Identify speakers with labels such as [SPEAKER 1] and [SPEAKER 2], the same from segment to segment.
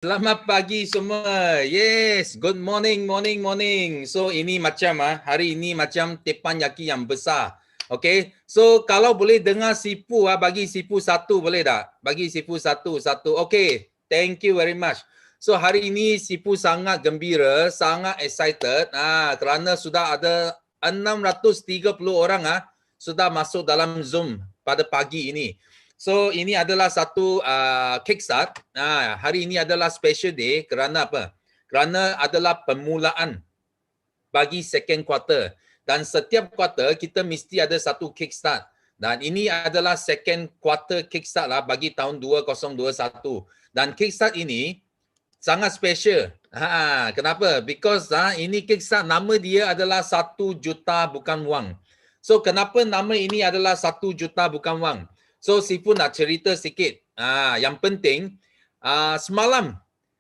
[SPEAKER 1] Selamat pagi semua. Yes, good morning, morning. So ini macam hari ini macam teppanyaki yang besar. Okay, so kalau boleh dengar sipu bagi sipu satu boleh tak? Bagi sipu satu. Okay, thank you very much. So hari ini sipu sangat gembira, sangat excited kerana sudah ada 630 orang sudah masuk dalam Zoom pada pagi ini. So ini adalah satu kickstart. Hari ini adalah special day kerana apa? Kerana adalah permulaan bagi second quarter. Dan setiap quarter kita mesti ada satu kickstart. Dan ini adalah second quarter kickstart lah bagi tahun 2021. Dan kickstart ini sangat special. Kenapa? Because ini kickstart nama dia adalah 1 juta bukan wang. So kenapa nama ini adalah 1 juta bukan wang? So Sifu nak cerita sikit. Yang penting semalam,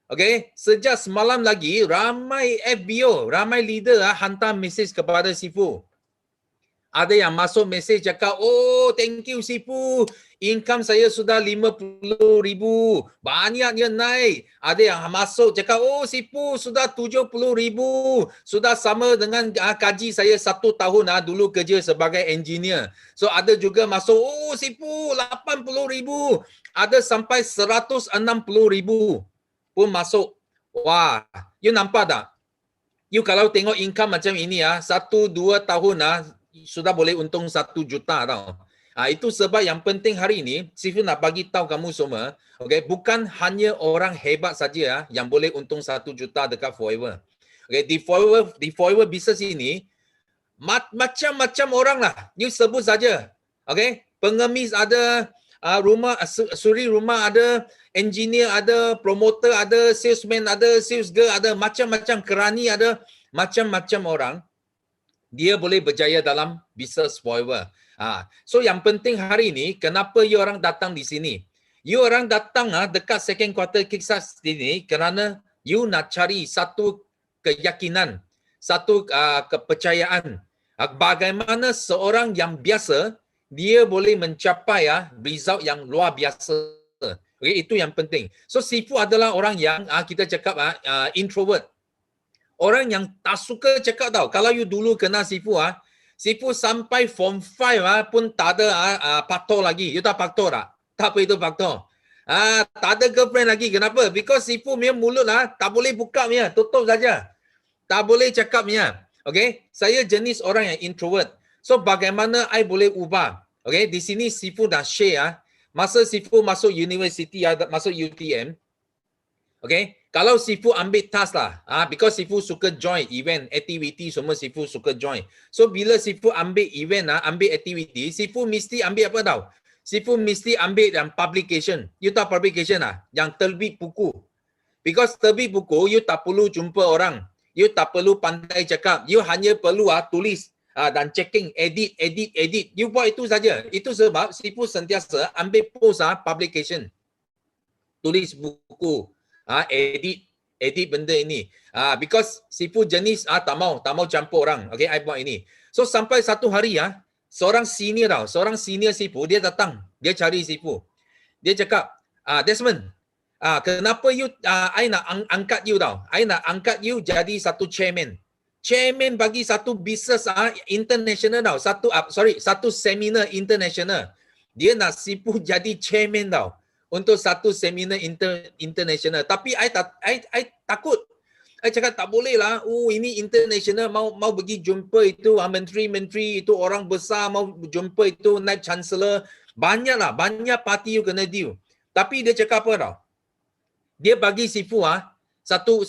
[SPEAKER 1] okay, sejak semalam lagi ramai FBO, ramai leader hantar mesej kepada Sifu. Ada yang masuk mesej cakap, oh thank you Sifu, income saya sudah 50,000, banyaknya naik. Ada yang masuk cakap, oh Sifu sudah 70,000, sudah sama dengan gaji saya 1 tahun dulu kerja sebagai engineer. So ada juga masuk, oh Sifu 80,000, ada sampai 160,000 pun masuk. Wah, you nampak tak? You kalau tengok income macam ini 1-2 tahun sudah boleh untung 1 juta tau. Itu sebab yang penting hari ini, Sifu nak bagi tahu kamu semua, okay, bukan hanya orang hebat saja yang boleh untung 1 juta dekat Forever. Okay, di Forever business ini, macam-macam orang lah. You sebut saja. Okay, pengemis ada, suri rumah ada, engineer ada, promoter ada, salesman ada, sales girl ada, macam-macam kerani ada, macam-macam orang. Dia boleh berjaya dalam business forever. So yang penting hari ini, kenapa you orang datang di sini? You orang datang dekat second quarter kickstart ini kerana you nak cari satu keyakinan, satu kepercayaan. Bagaimana seorang yang biasa, dia boleh mencapai result yang luar biasa. Okay, itu yang penting. So Sifu adalah orang yang kita cakap introvert. Orang yang tak suka cakap tau. Kalau you dulu kenal Sifu Sifu sampai form 5 pun tak ada faktor lagi. You tahu faktor tak? Tak apa itu faktor. Tak ada girlfriend lagi. Kenapa? Because Sifu punya mulut tak boleh buka punya. Tutup saja. Tak boleh cakap punya. Okay? Saya jenis orang yang introvert. So bagaimana I boleh ubah? Okay? Di sini Sifu dah share masa Sifu masuk university, masuk UTM. Okay? Kalau Sifu ambil task lah, because Sifu suka join event, activity semua Sifu suka join. So bila Sifu ambil event, ambil activity, Sifu mesti ambil apa tau? Sifu mesti ambil yang publication. You tahu publication yang terbit buku. Because terbit buku, you tak perlu jumpa orang. You tak perlu pandai cakap. You hanya perlu tulis dan checking, edit. You buat itu saja. Itu sebab Sifu sentiasa ambil post publication. Tulis buku. Edit benda ini. Because Sifu jenis tak mau campur orang. Okay, I buat ini. So sampai satu hari seorang senior Sifu dia datang, dia cari Sifu. Dia cakap, Desmond, kenapa you I nak angkat you tau. I nak angkat you jadi satu chairman. Chairman bagi satu business international tau. Satu seminar international. Dia nak Sifu jadi chairman tau. Untuk satu seminar international. Tapi I takut. I cakap tak boleh lah. Ini international, mau pergi jumpa itu menteri-menteri, itu orang besar, mau jumpa itu naib chancellor. Banyak parti you kena deal. Tapi dia cakap apa tau? Dia bagi Sifu satu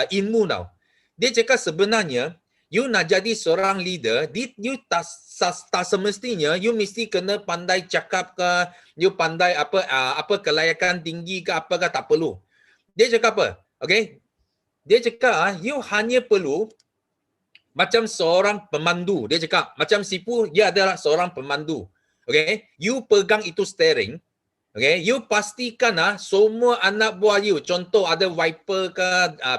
[SPEAKER 1] ilmu tau. Dia cakap sebenarnya you nak jadi seorang leader, you tak semestinya you mesti kena pandai cakap ke, you pandai apa kelayakan tinggi ke apa ke, tak perlu. Dia cakap apa? Okay? Dia cakap you hanya perlu macam seorang pemandu. Dia cakap macam Sifu, dia adalah seorang pemandu. Okay? You pegang itu steering. Okay, you pastikan semua anak buah you, contoh ada wiper ke,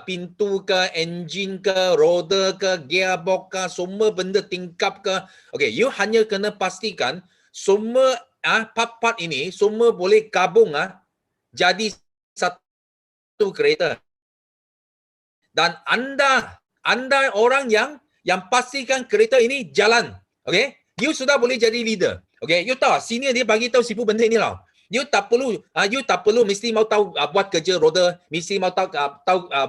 [SPEAKER 1] pintu ke, engine ke, roda ke, gearbox ke, semua benda tingkap ke. Okay, you hanya kena pastikan semua part-part ini semua boleh gabung jadi satu satu kereta. Dan anda orang yang pastikan kereta ini jalan. Okay? You sudah boleh jadi leader. Okay? You tahu, senior dia bagi tahu sipu benda ni lah. You tak perlu mesti mau tahu buat kerja roda, mesti mau tahu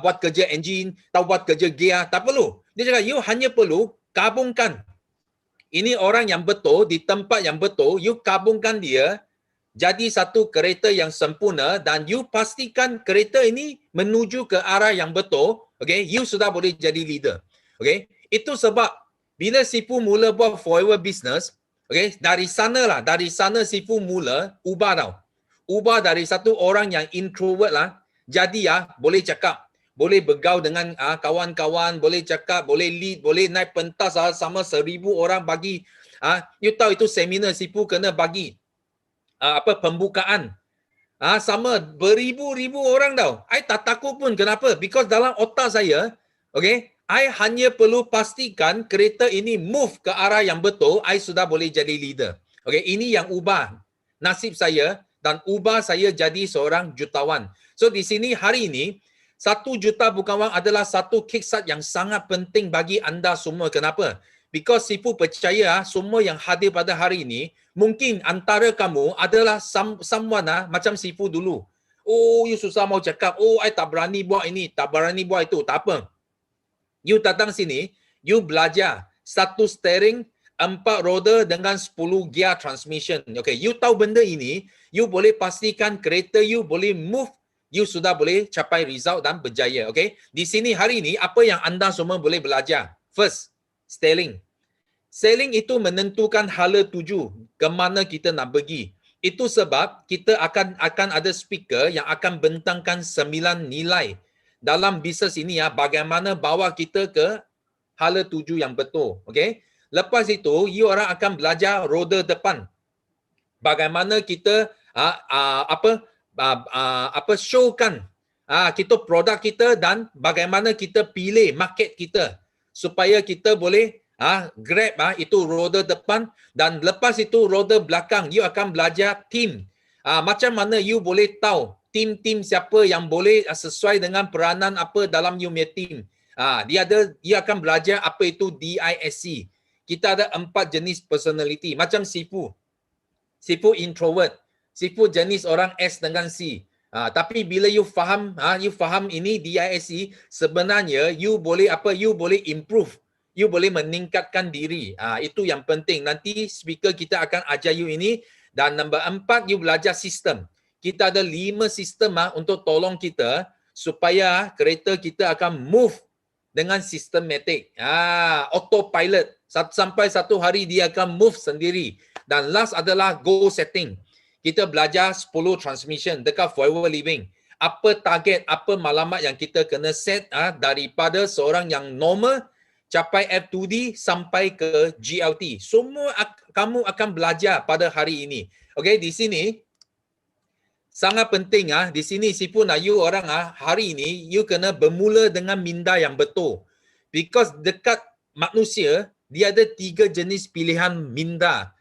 [SPEAKER 1] buat kerja engine, tahu buat kerja gear, tak perlu. Dia cakap you hanya perlu gabungkan. Ini orang yang betul di tempat yang betul, you gabungkan dia jadi satu kereta yang sempurna dan you pastikan kereta ini menuju ke arah yang betul. Okay, you sudah boleh jadi leader. Okay, itu sebab bila sipu mula buat forever business, okay, dari sana sipu mula ubah tau. Ubah dari satu orang yang introvert lah, jadi boleh cakap, boleh bergaul dengan kawan-kawan, boleh cakap, boleh lead, boleh naik pentas sama 1,000 orang bagi. You tahu itu seminar sipu kena bagi pembukaan. Sama beribu-ribu orang tau. I tak takut pun. Kenapa? Because dalam otak saya, okay, I hanya perlu pastikan kereta ini move ke arah yang betul, I sudah boleh jadi leader. Okay, ini yang ubah nasib saya dan ubah saya jadi seorang jutawan. So di sini hari ini, 1 juta bukan wang adalah satu kickstart yang sangat penting bagi anda semua. Kenapa? Because sipu percaya semua yang hadir pada hari ini, mungkin antara kamu adalah someone macam sipu dulu. Oh, you susah mau cakap. Oh, I tak berani buat ini, tak berani buat itu. Tak apa. You datang sini, you belajar 1 steering, 4 roda dengan 10 gear transmission. Okay, you tahu benda ini, you boleh pastikan kereta you boleh move, you sudah boleh capai result dan berjaya. Okay, di sini hari ini apa yang anda semua boleh belajar? First, steering. Steering itu menentukan hala tuju ke mana kita nak pergi. Itu sebab kita akan ada speaker yang akan bentangkan 9 nilai dalam bisnes ini bagaimana bawa kita ke hala tuju yang betul. Okay? Lepas itu, you orang akan belajar roda depan. Bagaimana kita showkan kita produk kita dan bagaimana kita pilih market kita supaya kita boleh grab itu roda depan dan lepas itu roda belakang. You akan belajar team. Macam mana you boleh tahu tim siapa yang boleh sesuai dengan peranan apa dalam you punya team. Dia akan belajar apa itu DISC. Kita ada 4 jenis personality. Macam sipu. Sipu introvert. Sipu jenis orang S dengan C. Tapi bila you faham ini DISC, sebenarnya you boleh improve. You boleh meningkatkan diri. Itu yang penting. Nanti speaker kita akan ajar you ini. Dan nombor 4, you belajar sistem. Kita ada 5 sistem untuk tolong kita supaya kereta kita akan move dengan sistematik. Autopilot. Sampai satu hari dia akan move sendiri. Dan last adalah goal setting. Kita belajar 10 transmission dekat forever living. Apa target, apa maklumat yang kita kena set daripada seorang yang normal capai F2D sampai ke GLT. Semua kamu akan belajar pada hari ini. Okay, di sini sangat penting di sini sipu nak you orang hari ini you kena bermula dengan minda yang betul. Because dekat manusia dia ada 3 jenis pilihan minda.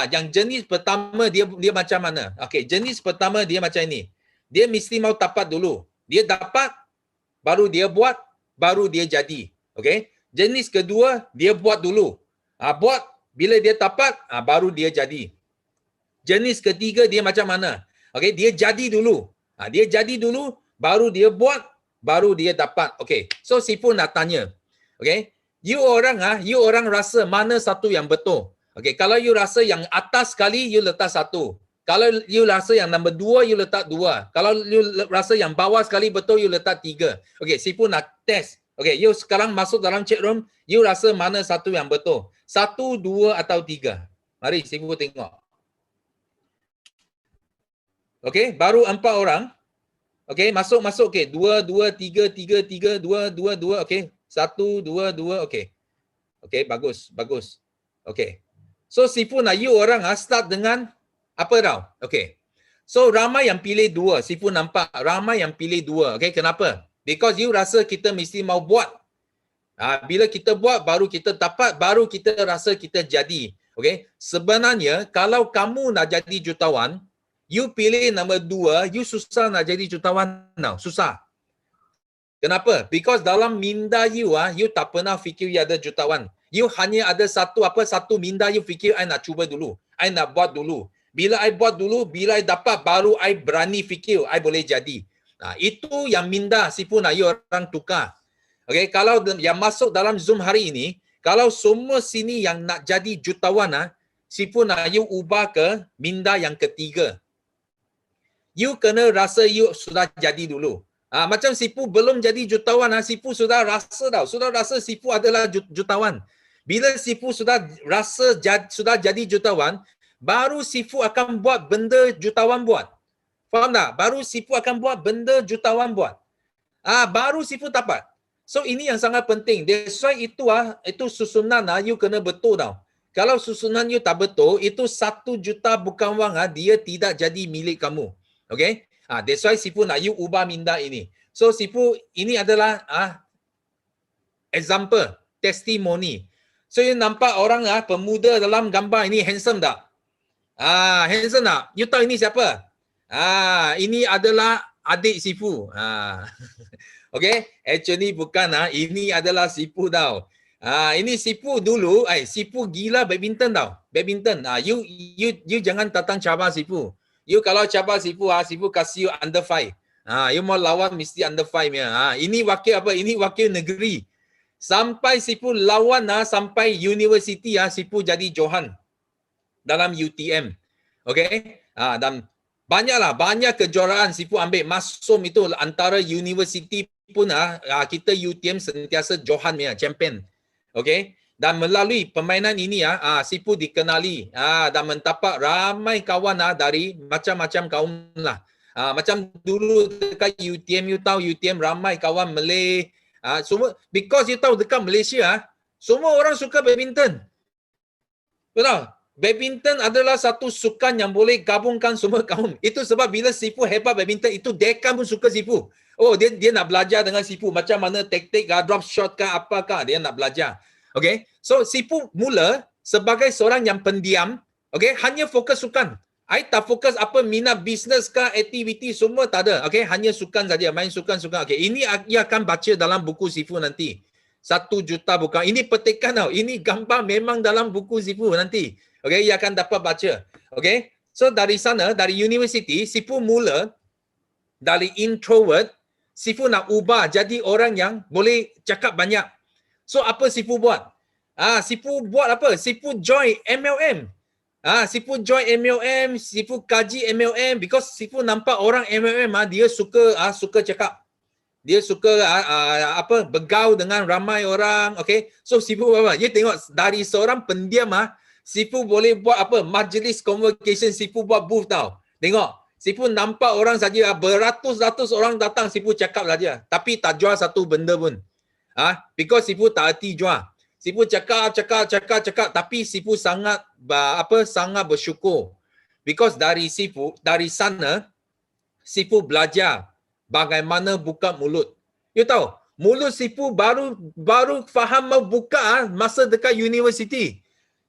[SPEAKER 1] Yang jenis pertama dia macam mana? Okey, jenis pertama dia macam ini. Dia mesti mau dapat dulu. Dia dapat baru dia buat, baru dia jadi. Okey. Jenis kedua dia buat dulu. Buat bila dia dapat baru dia jadi. Jenis ketiga dia macam mana? Okey, dia jadi dulu. Dia jadi dulu baru dia buat, baru dia dapat. Okey. So sipu nak tanya. Okey. You orang rasa mana satu yang betul? Okey, kalau you rasa yang atas sekali you letak 1. Kalau you rasa yang nombor 2 you letak 2. Kalau you rasa yang bawah sekali betul you letak 3. Okey, sipu nak test. Okey, you sekarang masuk dalam chat room, you rasa mana satu yang betul? 1, 2 atau 3? Mari sipu tengok. Okey, baru 4 orang. Okey, masuk. Okey, 2, 2, 3, 3, 3, 2, 2, 2. Okey, 1, 2, 2. Okey. Okey, bagus. Okey. So sipu nak you orang start dengan apa tau? Okey. So ramai yang pilih 2. Sipu nampak ramai yang pilih 2. Okey, kenapa? Because you rasa kita mesti mau buat. Bila kita buat baru kita dapat, baru kita rasa kita jadi. Okey. Sebenarnya kalau kamu nak jadi jutawan, you pilih nombor 2, you susah nak jadi jutawan tau. Susah. Kenapa? Because dalam minda you you tak pernah fikir you ada jutawan. You hanya ada satu minda you fikir I nak cuba dulu. I nak buat dulu. Bila I buat dulu, bila I dapat baru I berani fikir I boleh jadi. Itu yang minda sipu nak you orang tukar. Okay, kalau yang masuk dalam Zoom hari ini, kalau semua sini yang nak jadi jutawan sipu nak you ubah ke minda yang ketiga. You kena rasa you sudah jadi dulu. Macam sipu belum jadi jutawan, sipu sudah rasa tau. Sudah rasa sipu adalah jutawan. Bila sipu sudah rasa sudah jadi jutawan, baru sipu akan buat benda jutawan buat. Faham tak? Baru sipu akan buat benda jutawan buat. Baru sipu dapat. So ini yang sangat penting. That's why itu susunan you kena betul tau. Kalau susunan you tak betul, itu 1 juta bukan wang dia tidak jadi milik kamu. Okay? That's why sipu nak you ubah minda ini. So sipu ini adalah example, testimoni. So you nampak orang pemuda dalam gambar ini handsome tak? Handsome tak? You tahu ini siapa? Ini adalah adik sipu. Okay? Actually bukan ini adalah sipu tau. Ini sipu dulu, sipu gila badminton tau. Badminton. You jangan datang cabar sipu. You kalau cabar sipu, sipu kasih you under 5. You mau lawan mesti under 5 ya. Ini wakil apa? Ini wakil negeri. Sampai sipu lawan sampai universiti sipu jadi Johan dalam UTM. Okay? Dan banyak kejuaraan sipu ambil masuk itu antara universiti pun kita UTM sentiasa Johan ya, champion. Okay? Dan melalui permainan ini sipu dikenali dan mendapat ramai kawan dari macam-macam kaum lah. Macam dulu dekat UTM, you tahu UTM ramai kawan Malay. Semua because you tahu dekat Malaysia semua orang suka badminton. Betul? Badminton adalah satu sukan yang boleh gabungkan semua kaum. Itu sebab bila sipu hebat badminton itu dekan pun suka sipu. Oh dia nak belajar dengan sipu macam mana taktik drop shot apakah dia nak belajar. Okay, so sipu mula sebagai seorang yang pendiam, okay, hanya fokus sukan. I tak fokus apa minat bisnes ke, aktiviti semua tak ada. Okay, hanya sukan saja, main sukan. Okay, ini ia akan baca dalam buku sipu nanti. 1 juta bukan. Ini petikan tau. Ini gambar memang dalam buku sipu nanti. Okay, ia akan dapat baca. Okay, so dari sana, dari universiti, sipu mula dari introvert, sipu nak ubah jadi orang yang boleh cakap banyak. So apa sipu buat? Sipu buat apa? Sipu join MLM. Sipu join MLM, sipu kaji MLM because sipu nampak orang MLM dia suka cakap. Dia suka bergaul dengan ramai orang. Okay. So sipu apa? Dia tengok dari seorang pendiam sipu boleh buat apa? Majlis convocation, sipu buat booth tau. Tengok. Sipu nampak orang saja beratus-ratus orang datang sipu cakap saja. Tapi tak jual satu benda pun. Because sipu tak hati jual. Sipu cakap tapi sipu sangat bersyukur. Because dari sana sipu belajar bagaimana buka mulut. You tahu, mulut sipu baru faham mau buka masa dekat universiti.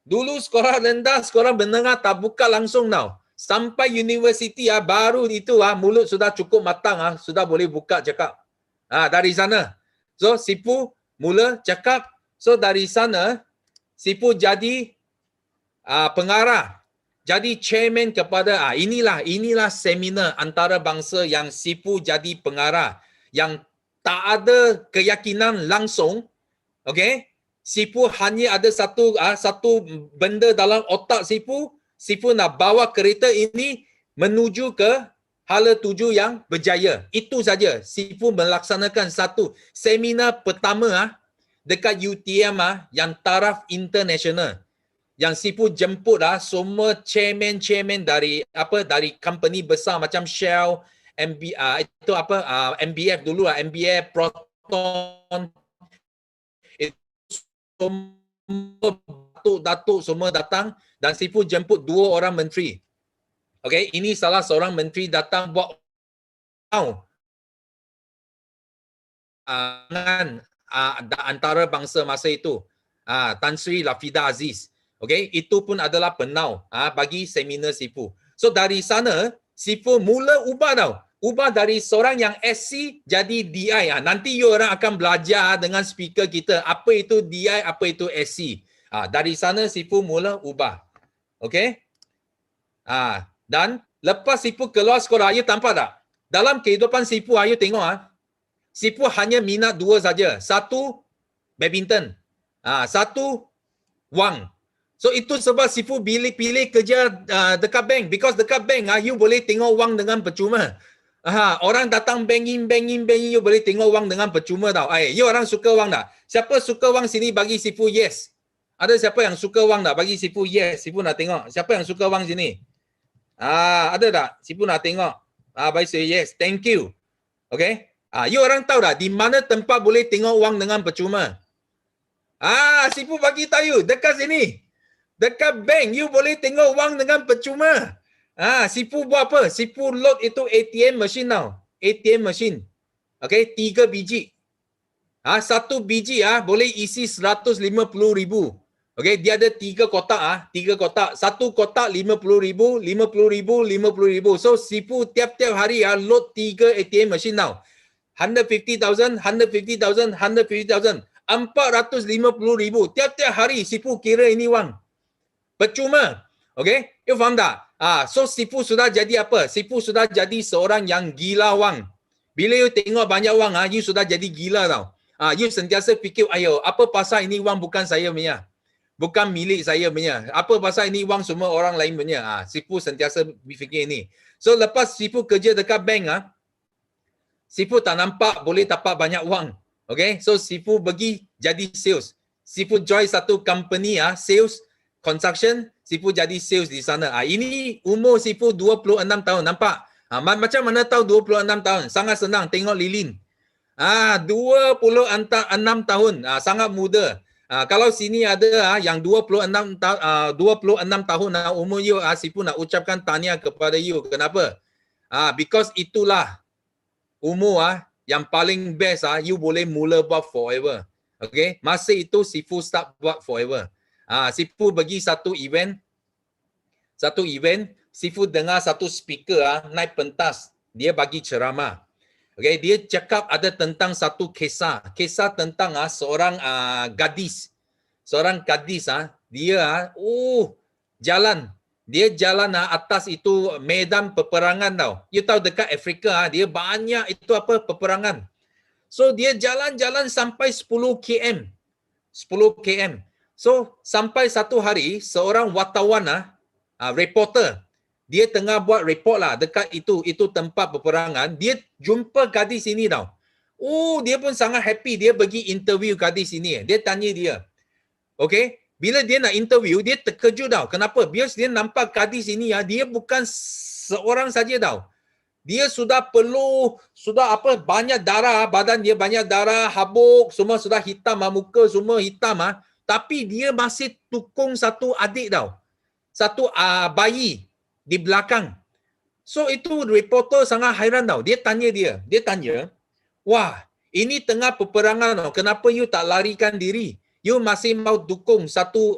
[SPEAKER 1] Dulu sekolah rendah, sekolah menengah tak buka langsung tau. Sampai universiti baru itu mulut sudah cukup matang sudah boleh buka cakap. Dari sana. So sipu mula cakap. So dari sana sipu jadi pengarah. Jadi chairman kepada inilah seminar antarabangsa yang sipu jadi pengarah. Yang tak ada keyakinan langsung. Okay? Sipu hanya ada satu benda dalam otak sipu. Sipu nak bawa kereta ini menuju ke hala tuju yang berjaya. Itu saja. Sipu melaksanakan satu seminar pertama dekat UTM yang taraf international. Yang sipu jemput semua chairman dari company besar macam Shell, MBF dulu MBF, Proton. Semua datuk semua datang dan sipu jemput 2 orang menteri. Okay, ini salah seorang menteri datang buat antara bangsa masa itu. Tan Sri Lafida Aziz. Okay, itu pun adalah penau bagi seminar sipu. So dari sana sipu mula ubah tau. ubah dari seorang yang SC jadi DI. Nanti you orang akan belajar dengan speaker kita apa itu DI, apa itu SC. Dari sana Sifu mula ubah. Okay? Dan lepas Sifu keluar sekolah, you tampak tak? Dalam kehidupan Sifu, you tengok Sifu hanya minat dua saja. Satu, badminton. Satu, wang. So itu sebab Sifu pilih kerja dekat bank. Because dekat bank, you boleh tengok wang dengan percuma. Orang datang banking, you boleh tengok wang dengan percuma tau. You orang suka wang tak? Siapa suka wang sini bagi Sifu yes. Ada siapa yang suka wang tak? Bagi Sifu yes. Sifu nak tengok. Siapa yang suka wang sini? Ada tak? Sifu nak tengok. Bagi saya yes. Thank you. Okay? You orang tahu tak? Di mana tempat boleh tengok wang dengan percuma? Sifu bagi tahu you. Dekat sini. Dekat bank, you boleh tengok wang dengan percuma. Sifu buat apa? Sifu load itu ATM machine tau. ATM machine. Okay, 3 biji. 1 biji boleh isi 150,000. Okay, dia ada 3 kotak 3 kotak. 1 kotak 50,000, 50,000, 50,000. So Sifu tiap-tiap hari load 3 ATM machine tau. 150,000, 150,000, 150,000. 450,000. Tiap-tiap hari Sifu kira ini wang. Percuma. Okay? You faham tak? So Sifu sudah jadi apa? Sifu sudah jadi seorang yang gila wang. Bila you tengok banyak wang, you sudah jadi gila tau. You sentiasa fikir, ayo, apa pasal ini wang bukan saya punya? Bukan milik saya punya. Apa pasal ini wang semua orang lain punya? Sifu sentiasa fikir ini. So lepas Sifu kerja dekat bank, Sifu tak nampak boleh dapat banyak wang. Okay? So Sifu pergi jadi sales. Sifu join satu company, sales, construction, Sifu jadi sales di sana. Ini umur Sifu 26 tahun. Nampak? Macam mana tahu 26 tahun? Sangat senang. Tengok lilin. 26 tahun. Sangat muda. Kalau sini ada yang 26 tahun umur you, Sifu nak ucapkan tahniah kepada you. Kenapa? Because itulah umur yang paling best you boleh mula buat forever. Okay? Masa itu Sifu start buat forever. Sifu pergi satu event, Sifu dengar satu speaker naik pentas, dia bagi ceramah. Okay, dia cakap ada tentang satu kisah tentang seorang gadis. Seorang gadis dia jalan atas itu medan peperangan tau. You tahu dekat Afrika dia banyak itu peperangan. So dia jalan-jalan sampai 10 km. So, sampai satu hari, seorang wartawan, reporter, dia tengah buat report dekat itu tempat peperangan, dia jumpa gadis ini tau. Dia pun sangat happy, dia pergi interview gadis ini. Dia tanya dia. Okay? Bila dia nak interview, dia terkejut tau. Kenapa? Biar dia nampak gadis ini, dia bukan seorang saja tau. Dia sudah banyak darah, badan dia banyak darah, habuk, semua sudah hitam, muka semua hitam. Tapi dia masih tukung satu adik tau. Satu bayi di belakang. So itu reporter sangat hairan tau. Dia tanya, wah, ini tengah peperangan tau. Kenapa you tak larikan diri? You masih mau dukung satu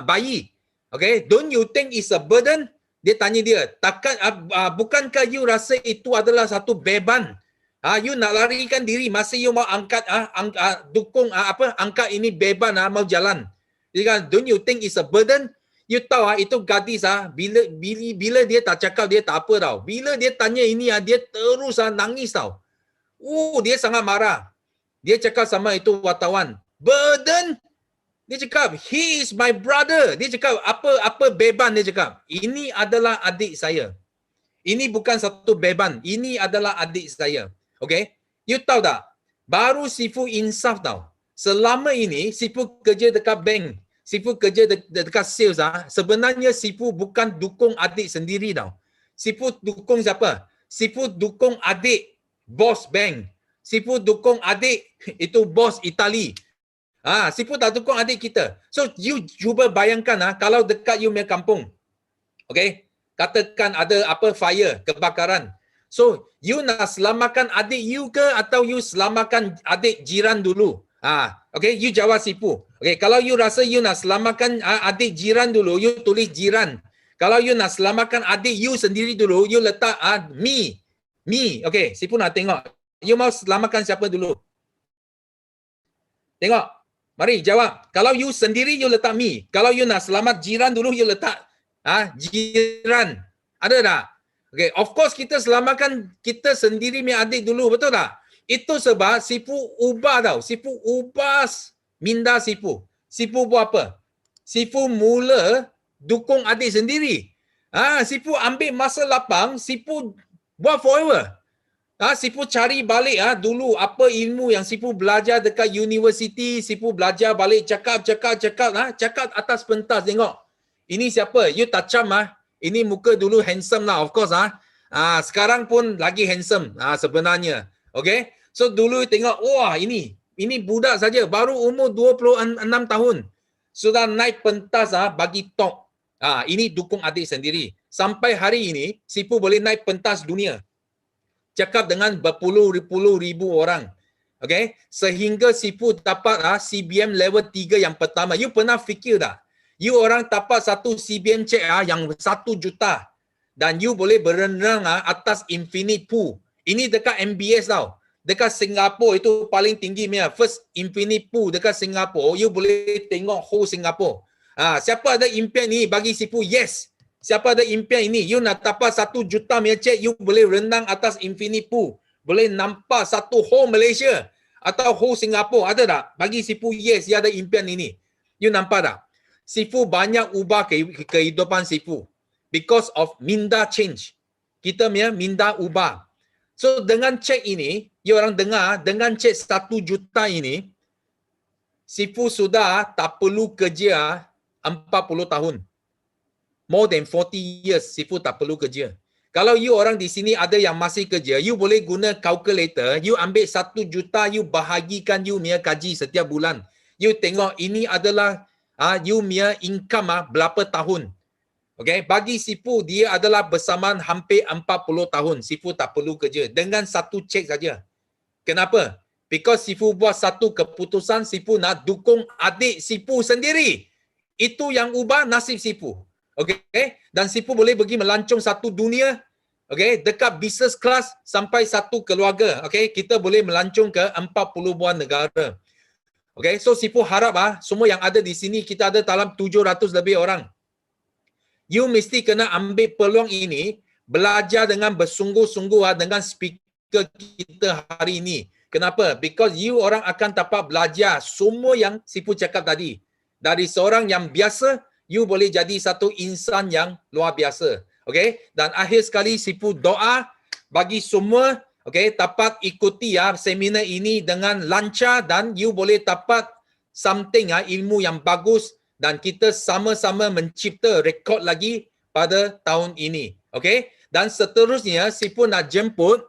[SPEAKER 1] bayi. Okay, don't you think it's a burden? Dia tanya dia, bukankah you rasa itu adalah satu beban? You nak larikan diri, masih you mau angkat angkat ini beban mau jalan. Dia kata, don't you think it's a burden? You tahu itu gadis bila dia tak cakap dia tak apa tau. Bila dia tanya ini dia terus nangis tau. Dia sangat marah. Dia cakap sama itu wartawan, burden? Dia cakap, he is my brother. Dia cakap, apa beban dia cakap? Ini adalah adik saya. Ini bukan satu beban. Ini adalah adik saya. Okay? You tahu tak? Baru Sifu insaf tau. Selama ini, Sifu kerja dekat bank. Sifu kerja dekat sales. Sebenarnya Sifu bukan dukung adik sendiri tau. Sifu dukung siapa? Sifu dukung adik bos bank. Sifu dukung adik itu bos Itali. Sifu tak dukung adik kita. So, you cuba bayangkan kalau dekat you punya kampung. Okay? Katakan ada fire, kebakaran. So, you nak selamatkan adik you ke atau you selamatkan adik jiran dulu? Okay, you jawab Sifu. Okay, kalau you rasa you nak selamatkan adik jiran dulu, you tulis jiran. Kalau you nak selamatkan adik you sendiri dulu, you letak me. Okay, Sipu nak tengok. You mau selamatkan siapa dulu? Tengok. Mari jawab. Kalau you sendiri, you letak me. Kalau you nak selamat jiran dulu, you letak jiran. Ada tak? Okay, of course kita selamatkan kita sendiri punya adik dulu, betul tak? Itu sebab Sipu ubah tau. Sipu ubah minda Sipu. Sipu buat apa? Sipu mula dukung adik sendiri. Sipu ambil masa lapang, Sipu buat forever. Sipu cari balik dulu apa ilmu yang Sipu belajar dekat universiti, Sipu belajar balik cakap atas pentas, tengok. Ini siapa? You toucham Ini muka dulu handsome lah, of course sekarang pun lagi handsome sebenarnya. Okay? So dulu tengok, wah ini budak saja baru umur 26 tahun. Sudah naik pentas bagi talk. Ini dukung adik sendiri. Sampai hari ini Sipu boleh naik pentas dunia. Cakap dengan berpuluh-puluh ribu orang. Okay? Sehingga Sipu dapat CBM level 3 yang pertama. You pernah fikir tak? You orang dapat satu CBM check yang 1 juta. Dan you boleh berenang atas infinite pool. Ini dekat MBS tau. Dekat Singapura itu paling tinggi punya. First infinite pool dekat Singapura. You boleh tengok whole Singapura. Siapa ada impian ni bagi Sipu? Yes. Siapa ada impian ini? You nak dapat 1 juta punya check, you boleh renang atas infinite pool. Boleh nampak satu whole Malaysia atau whole Singapura. Ada tak? Bagi Sipu, yes, dia ada impian ini. You nampak tak? Sipu banyak ubah kehidupan Sipu. Because of minda change. Kita punya minda ubah. So dengan check ini, you orang dengar, dengan check 1 juta ini, Sipu sudah tak perlu kerja 40 tahun. More than 40 years, Sipu tak perlu kerja. Kalau you orang di sini ada yang masih kerja, you boleh guna calculator, you ambil 1 juta, you bahagikan you punya gaji setiap bulan. You tengok ini adalah you punya income berapa tahun. Okay, bagi Sipu dia adalah bersamaan hampir 40 tahun. Sipu tak perlu kerja dengan satu cek saja. Kenapa? Because Sipu buat satu keputusan, Sipu nak dukung adik Sipu sendiri. Itu yang ubah nasib Sipu. Okay, dan Sipu boleh pergi melancong satu dunia. Okay, dekat business class sampai satu keluarga. Okay, kita boleh melancong ke 40 buah negara. Okay, so Sipu harap semua yang ada di sini, kita ada dalam 700 lebih orang. You mesti kena ambil peluang ini, belajar dengan bersungguh-sungguh dengan speaker kita hari ini. Kenapa? Because you orang akan dapat belajar semua yang Sipu cakap tadi. Dari seorang yang biasa, you boleh jadi satu insan yang luar biasa. Okay? Dan akhir sekali Sipu doa bagi semua, okay, dapat ikuti seminar ini dengan lancar dan you boleh dapat something ilmu yang bagus dan kita sama-sama mencipta rekod lagi pada tahun ini. Okay? Dan seterusnya Sipu nak jemput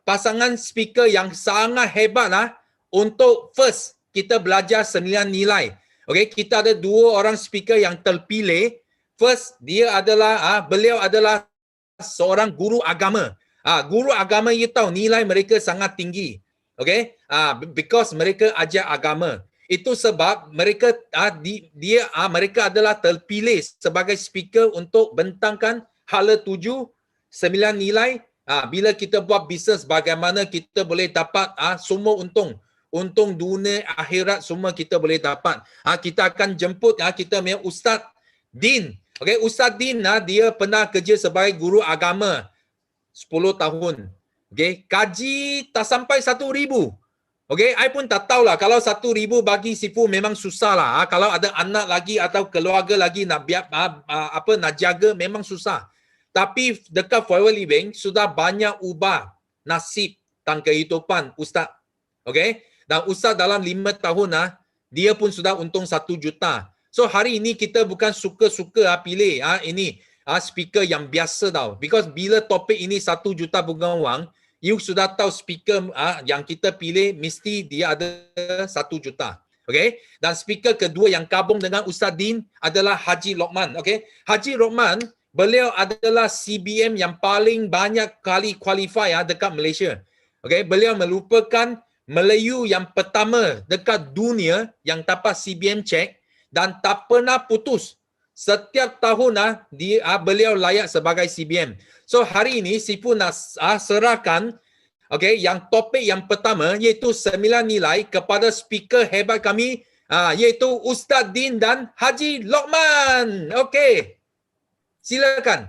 [SPEAKER 1] pasangan speaker yang sangat hebat untuk first kita belajar 9 nilai. Okay, kita ada 2 orang speaker yang terpilih. First, beliau adalah seorang guru agama. Guru agama you tahu nilai mereka sangat tinggi. Okay? Because mereka ajar agama. Itu sebab mereka mereka adalah terpilih sebagai speaker untuk bentangkan hala 7, 9 nilai. Bila kita buat bisnes, bagaimana kita boleh dapat semua untung dunia akhirat semua kita boleh dapat. Kita akan jemput kita punya Ustaz Din. Okay, Ustaz Din dia pernah kerja sebagai guru agama 10 tahun. Okay, gaji tak sampai 1,000. Okay, I pun tak tahulah kalau 1,000 bagi Sipu memang susah lah. Kalau ada anak lagi atau keluarga lagi nak nak jaga memang susah. Tapi dekat Forever Living sudah banyak ubah nasib dan kehidupan Ustaz. Okay? Dan Ustaz dalam 5 tahun dia pun sudah untung 1 juta. So hari ini kita bukan suka-suka pilih ini speaker yang biasa tau. Because bila topik ini 1 juta bukan wang, you sudah tahu speaker yang kita pilih mesti dia ada 1 juta. Okay? Dan speaker kedua yang gabung dengan Ustaz Din adalah Haji Lokman. Okay? Haji Lokman, beliau adalah CBM yang paling banyak kali qualify dekat Malaysia. Okay? Beliau merupakan Melayu yang pertama dekat dunia yang dapat CBM check dan tak pernah putus setiap tahun beliau layak sebagai CBM. So hari ini Sipu nak serahkan yang topik yang pertama iaitu 9 nilai kepada speaker hebat kami iaitu Ustaz Din dan Haji Lokman. Okey. Silakan.